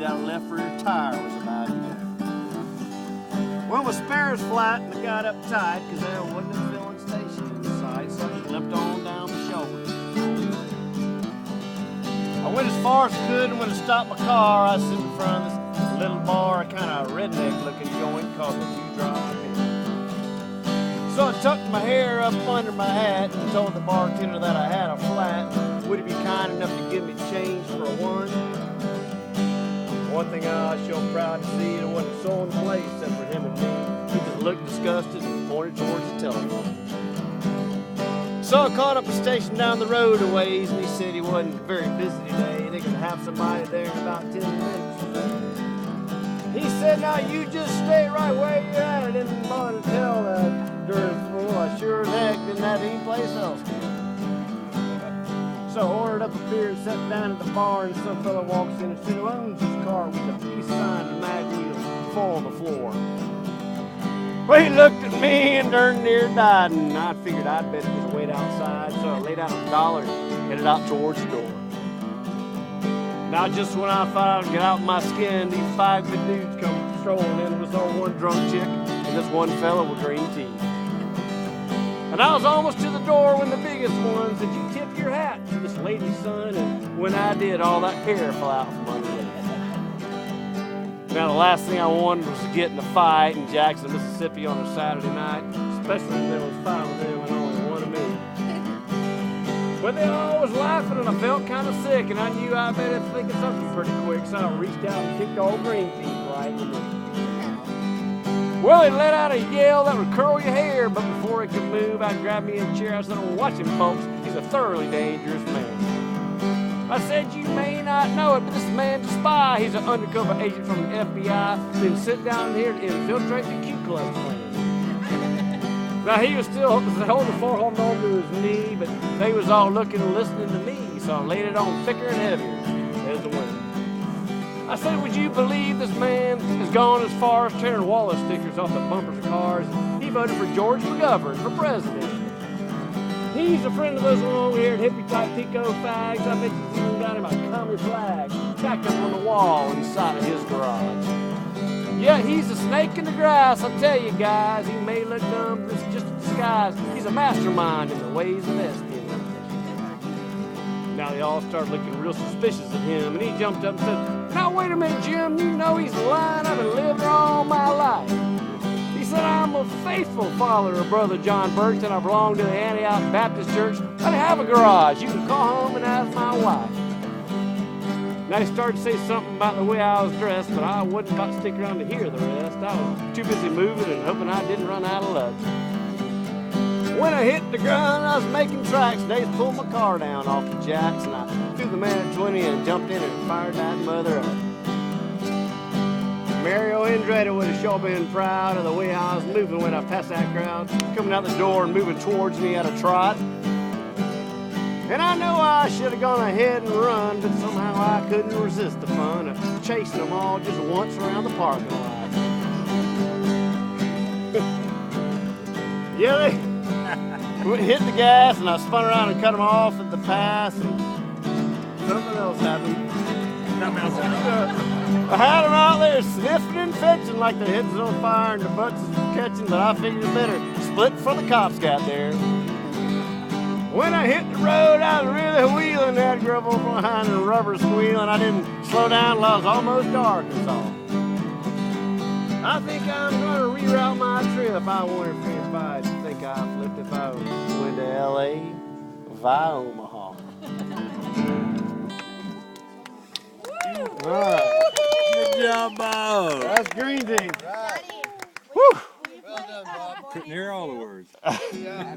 That left rear tire was about to go. Well, my spare was flat and I got up tight because there wasn't a filling station in sight, so I just limped on down the shoulder. I went as far as I could, and when I stopped my car, I sit in front of this little bar, kind of redneck-looking joint called the New Drive. So I tucked my hair up under my hat and told the bartender that I had a flat. Would he be kind enough to give me change for a one? One thing I was so proud to see, there wasn't a soul in the place except for him and me. He just looked disgusted and pointed towards the telephone. So I called up a station down the road a ways, and he said he wasn't very busy today. They could have somebody there in about 10 minutes. He said, now you just stay right where you're at. I didn't bother to tell that dirty fool. I sure as heck didn't have any place else to go. So I ordered up a beer and sat down at the bar, and some fella walks in and said, who owns this car with a peace sign and mag wheel fall on the floor? Well, he looked at me and darn near died, and I figured I'd better just wait outside, so I laid out $1 and headed out towards the door. Now, just when I thought I'd get out of my skin, these 5 good dudes come strolling in. There was all one drunk chick and this one fella with green teeth. And I was almost to the door when the biggest one said, you tip your hat to this lady's son, and when I did, all that hair fell out from under it. Now, the last thing I wanted was to get in a fight in Jackson, Mississippi on a Saturday night, especially when there was 5 of them and only 1 of me. But they all was laughing, and I felt kind of sick, and I knew I better think of something pretty quick, so I reached out and kicked old green teeth right in the knee. Well, he let out a yell that would curl your hair, but before he could move, I grabbed me a chair. I said, oh, watch him, folks. He's a thoroughly dangerous man. I said, you may not know it, but this man's a spy. He's an undercover agent from the FBI. Been sent down here to infiltrate the Q Club plan. Now, he was still holding the forearm onto his knee, but they was all looking and listening to me, so I laid it on thicker and heavier as the wind. I said, would you believe this man has gone as far as tearing Wallace stickers off the bumpers of cars? He voted for George McGovern for president. He's a friend of those long-haired hippie-type Pico fags. I bet you've even got him a commie flag tacked up on the wall inside of his garage. Yeah, he's a snake in the grass, I tell you guys. He may look dumb, but it's just a disguise. He's a mastermind in the ways of espionage. Now they all started looking real suspicious at him, and he jumped up and said, now wait a minute, Jim, you know he's lying. I've been living there all my life. He said, I'm a faithful follower of Brother John Burke, and I belong to the Antioch Baptist Church. I have a garage. You can call home and ask my wife. Now he started to say something about the way I was dressed, but I wasn't about to stick around to hear the rest. I was too busy moving and hoping I didn't run out of luck. When I hit the ground, I was making tracks. They pulled my car down off the jacks, and I threw the man at 20 and jumped in and fired that mother up. Mario Andretti would have sure been proud of the way I was moving when I passed that crowd, coming out the door and moving towards me at a trot. And I know I should have gone ahead and run, but somehow I couldn't resist the fun of chasing them all just once around the parking lot. Yeah, they hit the gas, and I spun around and cut them off at the pass, and something else happened. I had them out there sniffing and fetching like their heads was on fire and their butts was catching, but I figured it better split before the cops got there. When I hit the road, I was really wheeling that gravel behind and rubber squealing. I didn't slow down until I was almost to Arkansas. I think I'm going to reroute my trip. I wonder if anybody think I flipped if I went to L.A. via Omaha. All right. Good job, Bob. That's green tea. Right. Woo! Well done, Bob. Couldn't hear all the words. Yeah.